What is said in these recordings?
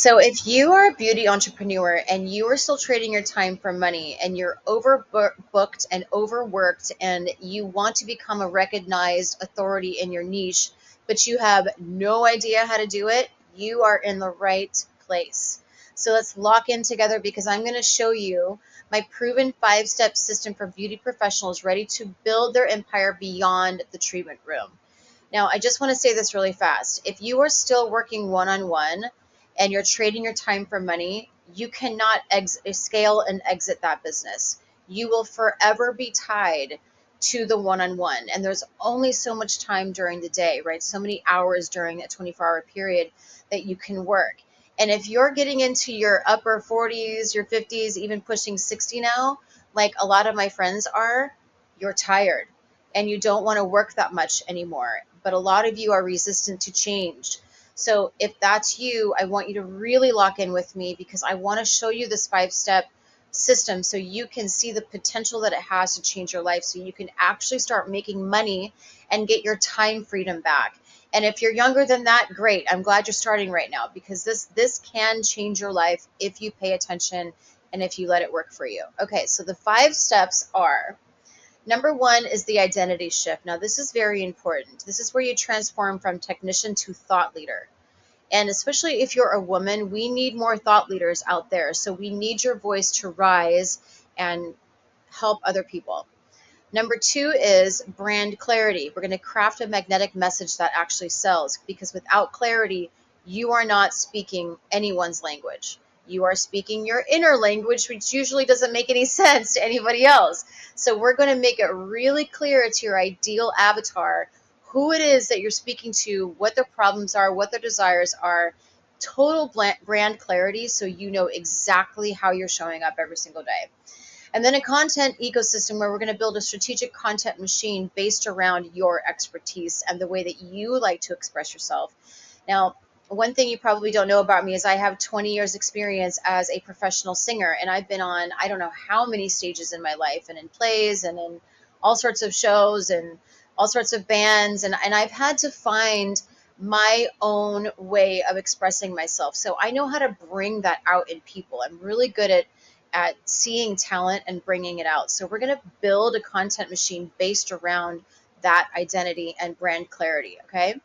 So if you are a beauty entrepreneur and you are still trading your time for money and you're overbooked and overworked and you want to become a recognized authority in your niche, but you have no idea how to do it, you are in the right place. So let's lock in together because I'm going to show you my proven 5-step system for beauty professionals ready to build their empire beyond the treatment room. Now, I just want to say this really fast. If you are still working one-on-one and you're trading your time for money, you cannot scale and exit that business. You will forever be tied to the one-on-one. And there's only so much time during the day, right? So many hours during that 24-hour period that you can work. And if you're getting into your upper 40s, your 50s, even pushing 60 now, like a lot of my friends are, you're tired and you don't want to work that much anymore. But a lot of you are resistant to change. So if that's you, I want you to really lock in with me because I want to show you this 5-step system so you can see the potential that it has to change your life, so you can actually start making money and get your time freedom back. And if you're younger than that, great. I'm glad you're starting right now because this can change your life if you pay attention and if you let it work for you. Okay, so the 5 steps are: number 1 is the identity shift. Now, this is very important. This is where you transform from technician to thought leader. And especially if you're a woman, we need more thought leaders out there. So we need your voice to rise and help other people. Number 2 is brand clarity. We're going to craft a magnetic message that actually sells, because without clarity, you are not speaking anyone's language. You are speaking your inner language, which usually doesn't make any sense to anybody else. So we're going to make it really clear to your ideal avatar who it is that you're speaking to, what their problems are, what their desires are. Total brand clarity, so you know exactly how you're showing up every single day. And then a content ecosystem where we're going to build a strategic content machine based around your expertise and the way that you like to express yourself. Now, one thing you probably don't know about me is I have 20 years experience as a professional singer, and I've been on I don't know how many stages in my life, and in plays and in all sorts of shows and all sorts of bands, and I've had to find my own way of expressing myself. So I know how to bring that out in people. I'm really good at seeing talent and bringing it out. So we're going to build a content machine based around that identity and brand clarity, okay?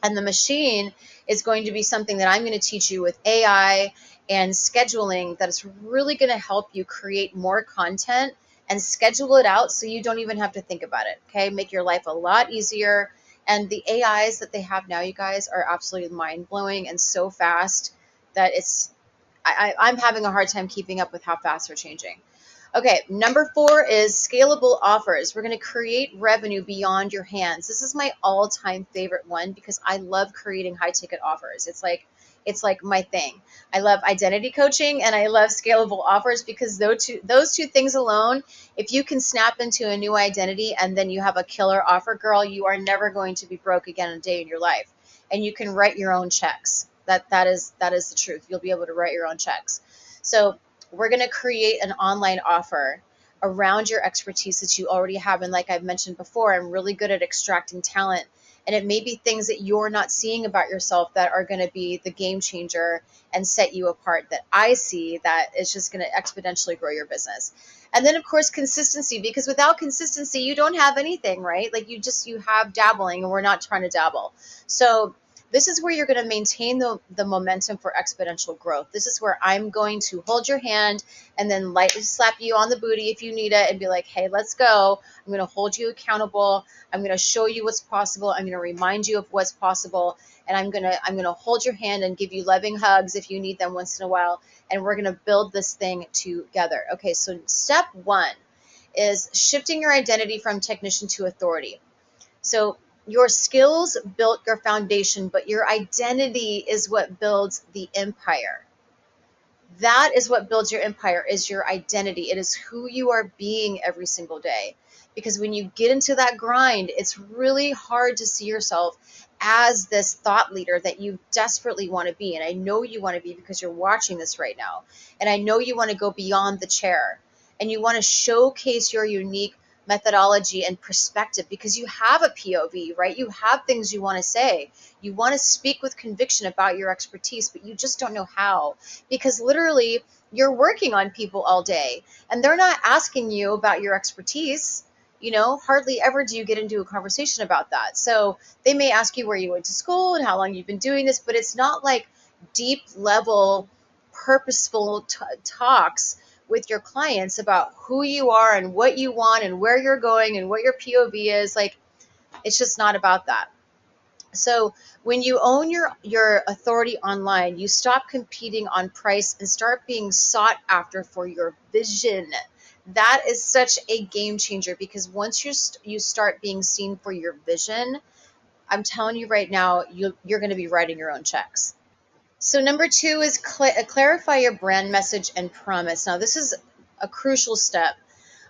And the machine is going to be something that I'm going to teach you with AI and scheduling that is really going to help you create more content and schedule it out so you don't even have to think about it, okay? Make your life a lot easier. And the AIs that they have now, you guys, are absolutely mind-blowing and so fast that I'm having a hard time keeping up with how fast they're changing. Okay, number 4 is scalable offers. We're going to create revenue beyond your hands. This is my all-time favorite one because I love creating high-ticket offers. It's like my thing. I love identity coaching and I love scalable offers because those two things alone, if you can snap into a new identity and then you have a killer offer, girl, you are never going to be broke again a day in your life. And you can write your own checks. That is the truth. You'll be able to write your own checks. So we're going to create an online offer around your expertise that you already have. And like I've mentioned before, I'm really good at extracting talent. And it may be things that you're not seeing about yourself that are going to be the game changer and set you apart, that I see that is just going to exponentially grow your business. And then, of course, consistency, because without consistency, you don't have anything, right? Like you have dabbling, and we're not trying to dabble. So this is where you're going to maintain the momentum for exponential growth. This is where I'm going to hold your hand and then lightly slap you on the booty if you need it and be like, hey, let's go. I'm going to hold you accountable. I'm going to show you what's possible. I'm going to remind you of what's possible. And I'm going to hold your hand and give you loving hugs if you need them once in a while. And we're going to build this thing together. Okay, so step 1 is shifting your identity from technician to authority. So your skills built your foundation, but your identity is what builds the empire. That is what builds your empire, is your identity. It is who you are being every single day. Because when you get into that grind, it's really hard to see yourself as this thought leader that you desperately want to be. And I know you want to be because you're watching this right now. And I know you want to go beyond the chair. And you want to showcase your unique methodology and perspective, because you have a POV, right? You have things you want to say. You want to speak with conviction about your expertise, but you just don't know how, because literally you're working on people all day and they're not asking you about your expertise. Hardly ever do you get into a conversation about that. So they may ask you where you went to school and how long you've been doing this, but it's not like deep level, purposeful talks with your clients about who you are and what you want and where you're going and what your POV is. Like, it's just not about that. So when you own your authority online, you stop competing on price and start being sought after for your vision. That is such a game changer, because once you start being seen for your vision, I'm telling you right now, you're going to be writing your own checks. So number two is clarify your brand message and promise. Now, this is a crucial step.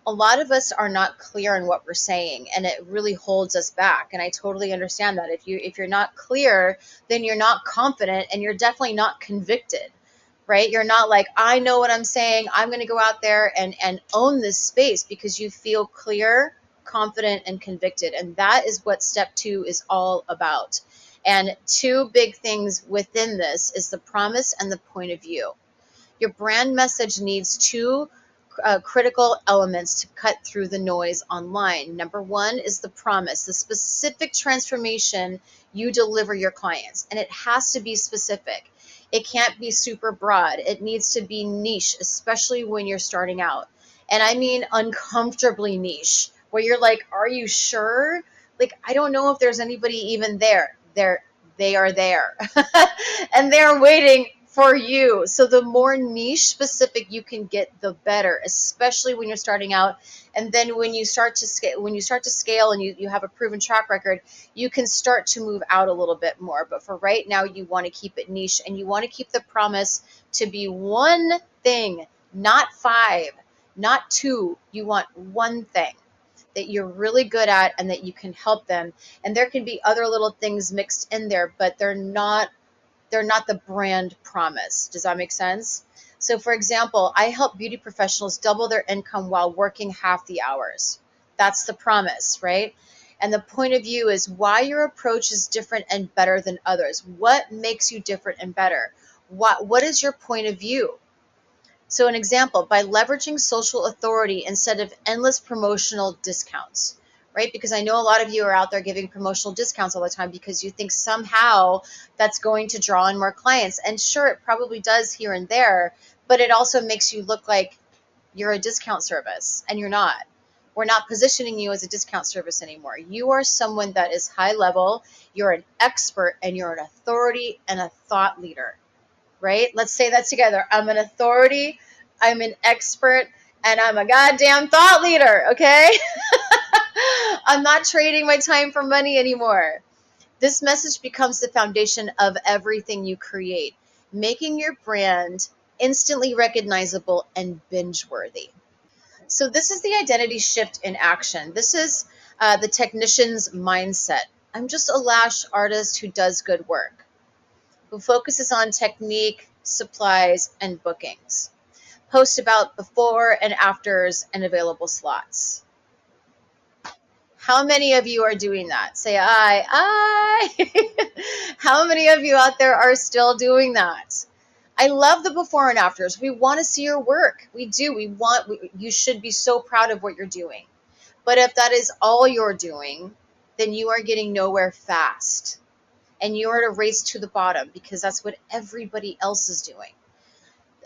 A lot of us are not clear on what we're saying, and it really holds us back. And I totally understand that. If you're not clear, then you're not confident, and you're definitely not convicted, right? You're not like, I know what I'm saying. I'm going to go out there and own this space, because you feel clear, confident, and convicted. And that is what step two is all about. And two big things within this is the promise and the point of view. Your brand message needs two critical elements to cut through the noise online. Number one is the promise, the specific transformation you deliver your clients, and it has to be specific. It can't be super broad. It needs to be niche, especially when you're starting out. And I mean uncomfortably niche, where you're like, are you sure? Like, I don't know if there's anybody even there. They are there. And they're waiting for you. So the more niche specific you can get, the better, especially when you're starting out. And then when you start to scale and you have a proven track record, you can start to move out a little bit more. But for right now, you want to keep it niche, and you want to keep the promise to be one thing, not five, not two. You want one thing that you're really good at and that you can help them. And there can be other little things mixed in there, but they're not the brand promise. Does that make sense? So for example, I help beauty professionals double their income while working half the hours. That's the promise, right? And the point of view is why your approach is different and better than others. What makes you different and better? What is your point of view? So an example, by leveraging social authority instead of endless promotional discounts, right? Because I know a lot of you are out there giving promotional discounts all the time because you think somehow that's going to draw in more clients. And sure, it probably does here and there, but it also makes you look like you're a discount service, and you're not. We're not positioning you as a discount service anymore. You are someone that is high level, you're an expert, and you're an authority and a thought leader, right? Let's say that together. I'm an authority, I'm an expert, and I'm a goddamn thought leader, okay? I'm not trading my time for money anymore. This message becomes the foundation of everything you create, making your brand instantly recognizable and binge worthy. So, this is the identity shift in action. This is the technician's mindset. I'm just a lash artist who does good work, who focuses on technique, supplies, and bookings. Post about before and afters and available slots. How many of you are doing that? Say I. How many of you out there are still doing that? I love the before and afters. We want to see your work. We do. You should be so proud of what you're doing. But if that is all you're doing, then you are getting nowhere fast. And you are at a race to the bottom, because that's what everybody else is doing.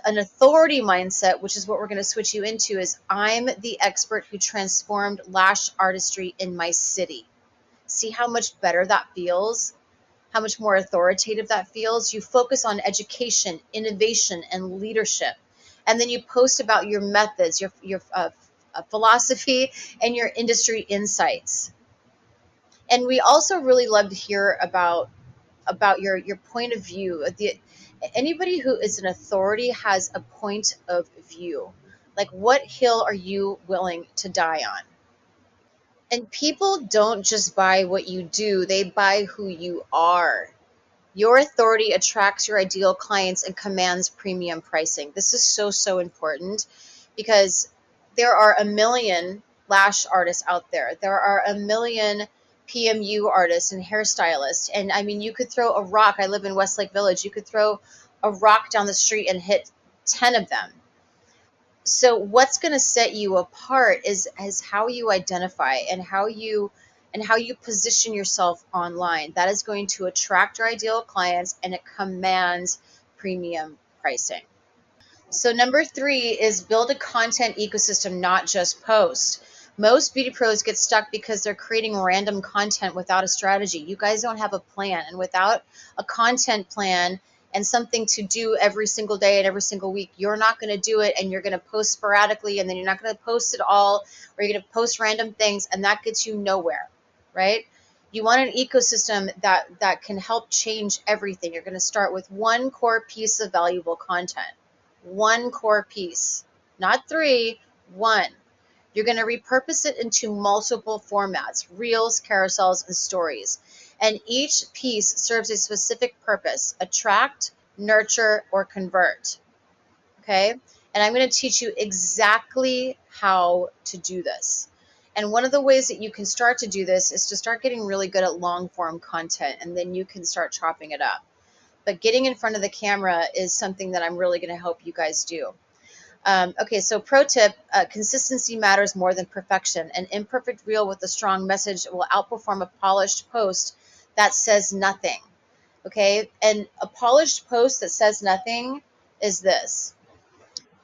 An authority mindset, which is what we're going to switch you into, is I'm the expert who transformed lash artistry in my city. See how much better that feels? How much more authoritative that feels? You focus on education, innovation, and leadership. And then you post about your methods, your philosophy, and your industry insights. And we also really love to hear about your point of view. Anybody who is an authority has a point of view. Like, what hill are you willing to die on? And people don't just buy what you do, they buy who you are. Your authority attracts your ideal clients and commands premium pricing. This is so, so important, because there are a million lash artists out there. There are a million PMU artists and hairstylists. And I mean, you could throw a rock. I live in Westlake Village. You could throw a rock down the street and hit 10 of them. So what's going to set you apart is how you identify and how you position yourself online. That is going to attract your ideal clients, and it commands premium pricing. So number 3 is build a content ecosystem, not just post. Most beauty pros get stuck because they're creating random content without a strategy. You guys don't have a plan, and without a content plan and something to do every single day and every single week, you're not going to do it, and you're going to post sporadically, and then you're not going to post it all, or you're going to post random things, and that gets you nowhere, right? You want an ecosystem that can help change everything. You're going to start with one core piece of valuable content. One core piece, not 3, one. You're going to repurpose it into multiple formats, reels, carousels, and stories. And each piece serves a specific purpose: attract, nurture, or convert. Okay? And I'm going to teach you exactly how to do this. And one of the ways that you can start to do this is to start getting really good at long form content, and then you can start chopping it up. But getting in front of the camera is something that I'm really going to help you guys do. Okay, so pro tip, consistency matters more than perfection. An imperfect reel with a strong message will outperform a polished post that says nothing. Okay, and a polished post that says nothing is this: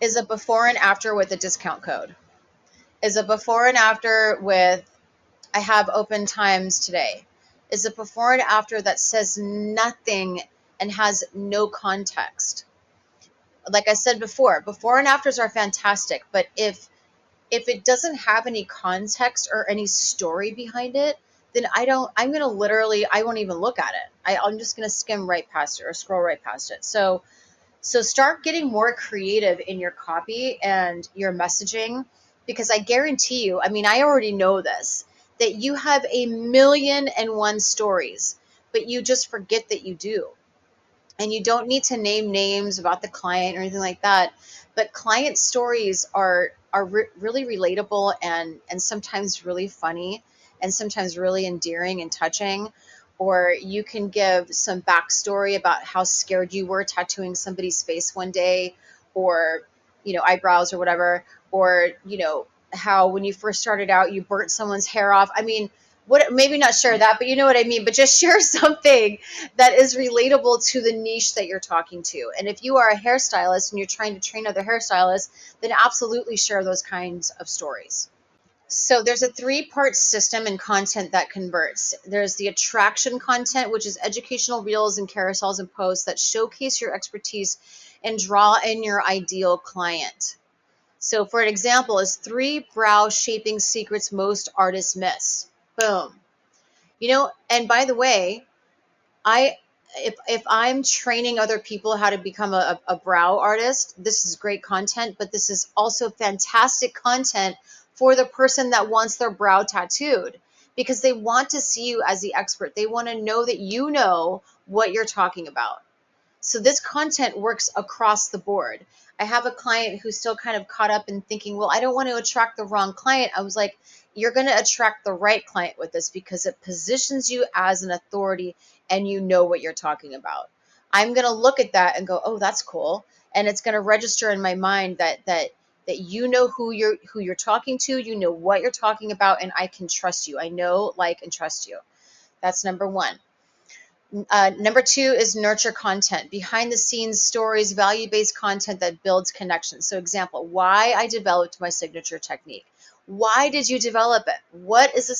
is a before and after with a discount code, is a before and after with I have open times today, is a before and after that says nothing and has no context. Like I said before and afters are fantastic, but if it doesn't have any context or any story behind it, then I'm going to literally, I won't even look at it. I'm just going to skim right past it or scroll right past it. So start getting more creative in your copy and your messaging, because I guarantee you, I mean, I already know this, that you have a million and one stories, but you just forget that you do. And you don't need to name names about the client or anything like that, but client stories are really relatable, and sometimes really funny, and sometimes really endearing and touching. Or you can give some backstory about how scared you were tattooing somebody's face one day, or eyebrows or whatever, or how when you first started out you burnt someone's hair off. I mean, what, maybe not share that, but you know what I mean. But just share something that is relatable to the niche that you're talking to. And if you are a hairstylist and you're trying to train other hairstylists, then absolutely share those kinds of stories. So there's a 3-part system in content that converts. There's the attraction content, which is educational reels and carousels and posts that showcase your expertise and draw in your ideal client. So for an example, is 3 brow shaping secrets most artists miss. Boom. And by the way, I if I'm training other people how to become a brow artist, this is great content, but this is also fantastic content for the person that wants their brow tattooed, because they want to see you as the expert. They want to know that you know what you're talking about. So this content works across the board. I have a client who's still kind of caught up in thinking, well, I don't want to attract the wrong client. I was like, you're going to attract the right client with this, because it positions you as an authority and you know what you're talking about. I'm going to look at that and go, oh, that's cool. And it's going to register in my mind that you know who you're talking to, you know what you're talking about, and I can trust you. I know, like, and trust you. That's number 1. Number 2 is nurture content, behind the scenes stories, value-based content that builds connections. So example, why I developed my signature technique. Why did you develop it? What is the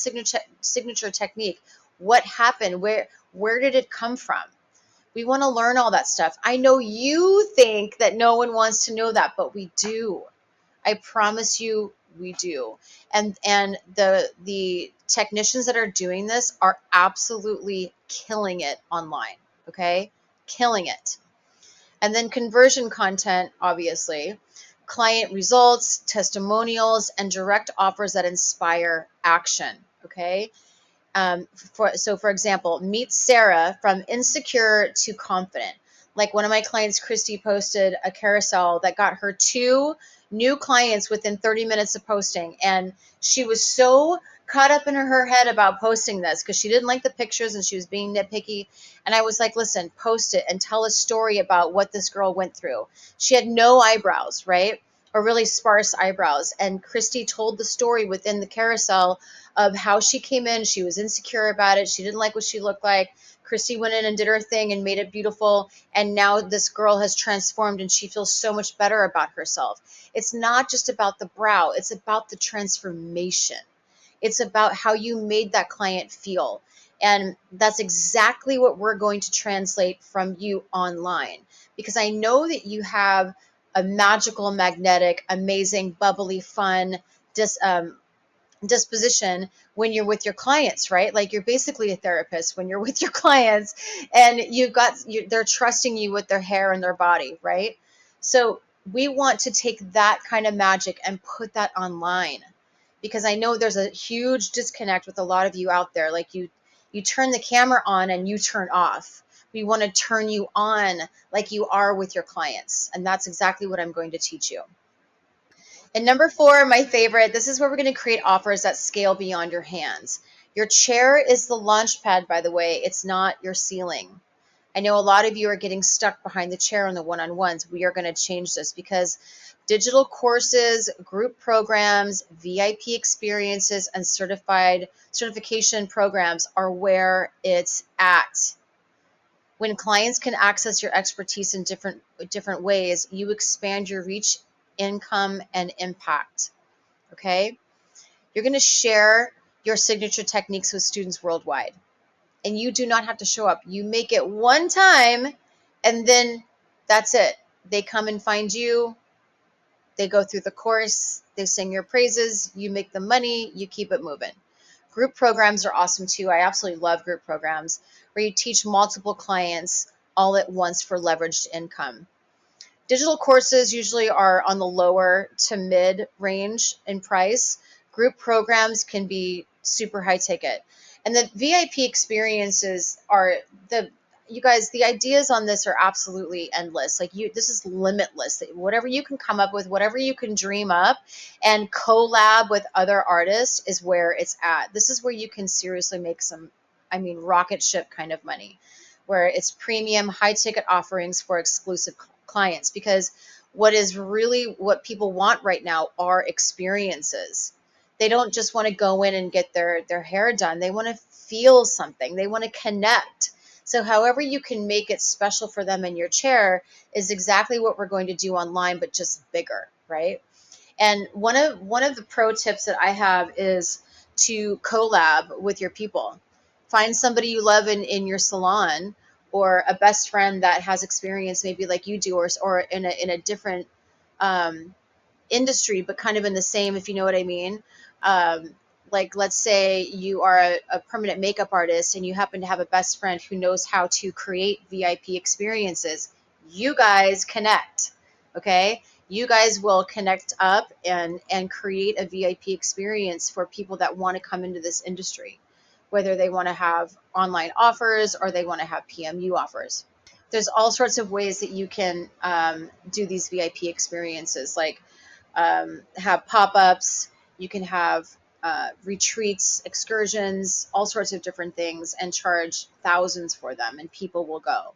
signature technique? What happened? Where did it come from? We want to learn all that stuff. I know you think that no one wants to know that, but we do. I promise you we do. And the technicians that are doing this are absolutely killing it online, okay? Killing it. And then conversion content, obviously, client results, testimonials, and direct offers that inspire action, okay? For example, meet Sarah from insecure to confident. Like one of my clients, Christy, posted a carousel that got her 2 new clients within 30 minutes of posting. And she was so caught up in her head about posting this because she didn't like the pictures and she was being nitpicky. And I was like, listen, post it and tell a story about what this girl went through. She had no eyebrows, right? Or really sparse eyebrows. And Christy told the story within the carousel of how she came in. She was insecure about it. She didn't like what she looked like. Christy went in and did her thing and made it beautiful. And now this girl has transformed and she feels so much better about herself. It's not just about the brow, it's about the transformation. It's about how you made that client feel. And that's exactly what we're going to translate from you online. Because I know that you have a magical, magnetic, amazing, bubbly, fun, dis, um, disposition when you're with your clients, right? Like you're basically a therapist when you're with your clients, and they're trusting you with their hair and their body, right? So we want to take that kind of magic and put that online, because I know there's a huge disconnect with a lot of you out there. Like you turn the camera on and you turn off. We want to turn you on like you are with your clients, and that's exactly what I'm going to teach you. And number four, my favorite, this is where we're going to create offers that scale beyond your hands. Your chair is the launch pad, by the way. It's not your ceiling. I know a lot of you are getting stuck behind the chair on the one-on-ones. We are going to change this because digital courses, group programs, VIP experiences, and certification programs are where it's at. When clients can access your expertise in different ways, you expand your reach, income, and impact. Okay? You're going to share your signature techniques with students worldwide. And you do not have to show up. You make it one time, and then that's it. They come and find you. They go through the course. They sing your praises. You make the money. You keep it moving. Group programs are awesome too. I absolutely love group programs where you teach multiple clients all at once for leveraged income. Digital courses usually are on the lower to mid range in price. Group programs can be super high ticket. And the VIP experiences are the you guys, the ideas on this are absolutely endless. Like this is limitless. Whatever you can come up with, whatever you can dream up and collab with other artists is where it's at. This is where you can seriously make some, I mean, rocket ship kind of money, where it's premium high ticket offerings for exclusive clients, because what people want right now are experiences. They don't just want to go in and get their hair done. They want to feel something. They want to connect. So however you can make it special for them in your chair is exactly what we're going to do online, but just bigger, right? And one of the pro tips that I have is to collab with your people. Find somebody you love in your salon, or a best friend that has experience maybe like you do, or in a different um, industry, but kind of in the same, if you know what I mean. Like let's say you are a permanent makeup artist and you happen to have a best friend who knows how to create VIP experiences. You guys connect, okay? You guys will connect up and create a VIP experience for people that want to come into this industry, whether they want to have online offers or they want to have PMU offers. There's all sorts of ways that you can do these VIP experiences, like have pop-ups. You can have retreats, excursions, all sorts of different things, and charge thousands for them, and people will go.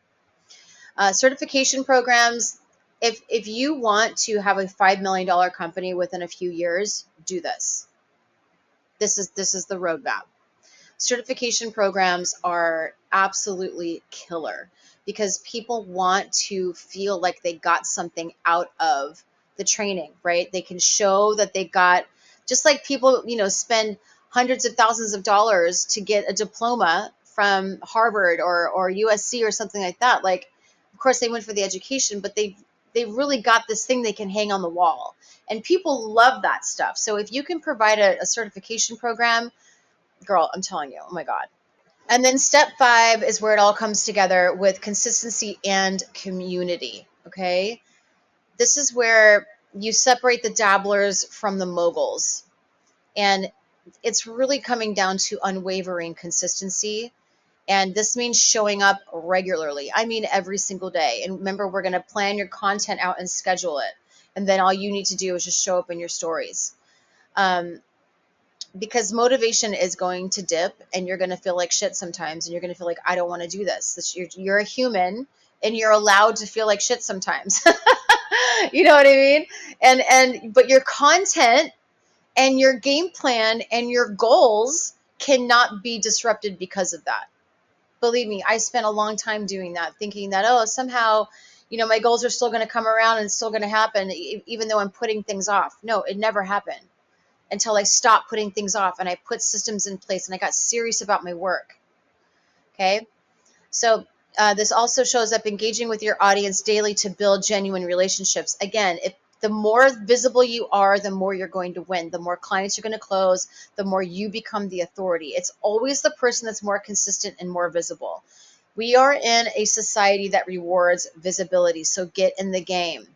Certification programs. If you want to have a $5 million company within a few years, do this. This is the roadmap. Certification programs are absolutely killer because people want to feel like they got something out of the training, right? They can show that they got, just like people, spend hundreds of thousands of dollars to get a diploma from Harvard or USC or something like that. Like, of course, they went for the education, but they really got this thing they can hang on the wall. And people love that stuff. So if you can provide a certification program, girl, I'm telling you, oh my God. And then step 5 is where it all comes together with consistency and community. Okay. This is where you separate the dabblers from the moguls. And it's really coming down to unwavering consistency. And this means showing up regularly. I mean, every single day. And remember, we're going to plan your content out and schedule it. And then all you need to do is just show up in your stories. Because motivation is going to dip, and you're going to feel like shit sometimes, and you're going to feel like, I don't want to do this. You're a human, and you're allowed to feel like shit sometimes. You know what I mean? But your content and your game plan and your goals cannot be disrupted because of that. Believe me, I spent a long time doing that, thinking that, oh, somehow, my goals are still going to come around and it's still going to happen, even though I'm putting things off. No, it never happened until I stopped putting things off and I put systems in place and I got serious about my work. Okay. So this also shows up engaging with your audience daily to build genuine relationships. Again, if the more visible you are, the more you're going to win, the more clients you're going to close, the more you become the authority. It's always the person that's more consistent and more visible. We are in a society that rewards visibility, so get in the game.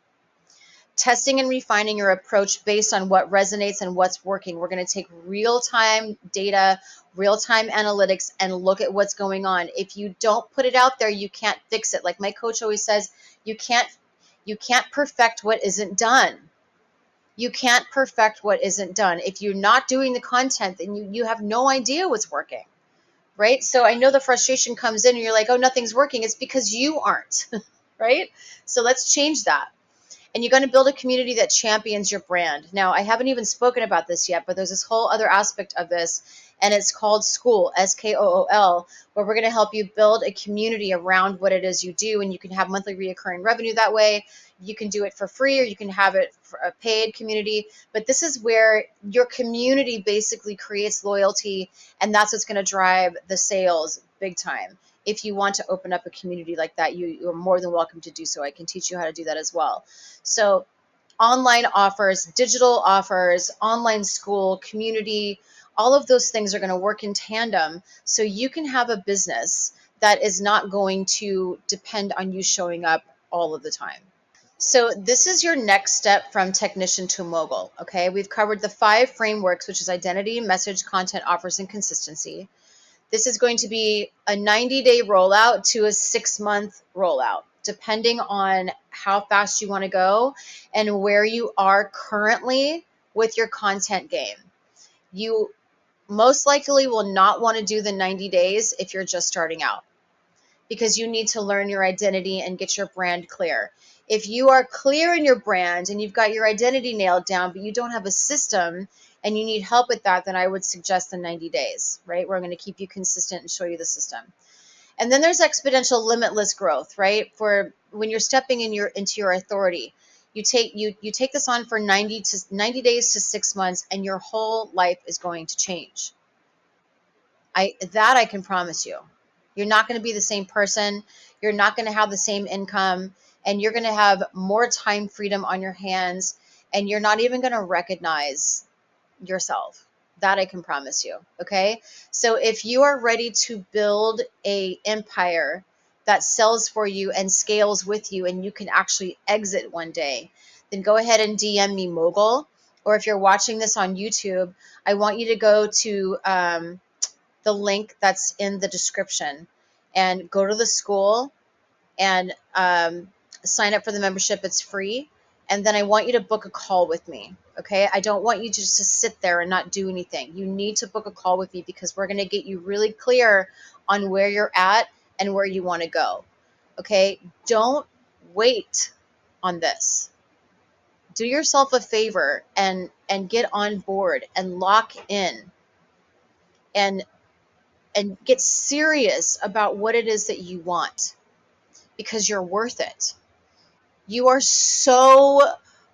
Testing and refining your approach based on what resonates and what's working. We're going to take real-time data, real-time analytics, and look at what's going on. If you don't put it out there, you can't fix it. Like my coach always says, you can't perfect what isn't done. You can't perfect what isn't done. If you're not doing the content, then you have no idea what's working, right? So I know the frustration comes in and you're like, oh, nothing's working. It's because you aren't, right? So let's change that. And you're going to build a community that champions your brand. Now, I haven't even spoken about this yet, but there's this whole other aspect of this, and it's called School, SKOOL, where we're going to help you build a community around what it is you do, and you can have monthly reoccurring revenue that way. You can do it for free, or you can have it for a paid community, but this is where your community basically creates loyalty, and that's what's going to drive the sales big time. If you want to open up a community like that, you're more than welcome to do so. I can teach you how to do that as well. So online offers, digital offers, online school, community, all of those things are going to work in tandem so you can have a business that is not going to depend on you showing up all of the time. So this is your next step from technician to mogul. Okay, we've covered the 5 frameworks, which is identity, message, content, offers, and consistency. This is going to be a 90-day rollout to a 6-month rollout, depending on how fast you want to go and where you are currently with your content game. You most likely will not want to do the 90 days if you're just starting out, because you need to learn your identity and get your brand clear. If you are clear in your brand and you've got your identity nailed down, but you don't have a system and you need help with that, then I would suggest the 90 days, right? Where I'm going to keep you consistent and show you the system. And then there's exponential limitless growth, right? For when you're stepping into your authority. You take this on for 90 days to 6 months, and your whole life is going to change. I can promise you. You're not going to be the same person. You're not going to have the same income, and you're going to have more time freedom on your hands, and you're not even going to recognize yourself. That I can promise you. Okay. So if you are ready to build a empire that sells for you and scales with you, and you can actually exit one day, then go ahead and DM me Mogul. Or if you're watching this on YouTube, I want you to go to the link that's in the description and go to the school and sign up for the membership. It's free. And then I want you to book a call with me. Okay. I don't want you just to sit there and not do anything. You need to book a call with me, because we're going to get you really clear on where you're at and where you want to go. Okay. Don't wait on this. Do yourself a favor and get on board and lock in and get serious about what it is that you want, because you're worth it. You are so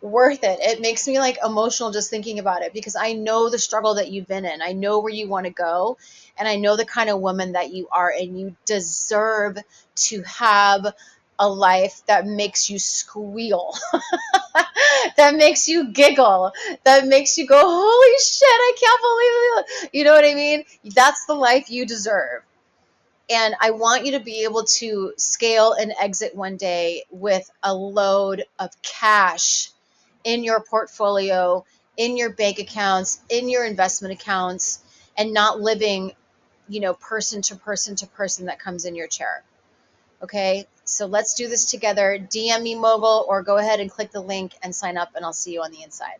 worth it. It makes me like emotional just thinking about it, because I know the struggle that you've been in. I know where you want to go, and I know the kind of woman that you are, and you deserve to have a life that makes you squeal, that makes you giggle, that makes you go, holy shit, I can't believe it. You know what I mean? That's the life you deserve. And I want you to be able to scale and exit one day with a load of cash in your portfolio, in your bank accounts, in your investment accounts, and not living, person to person to person that comes in your chair. Okay. So let's do this together. DM me Mogul or go ahead and click the link and sign up, and I'll see you on the inside.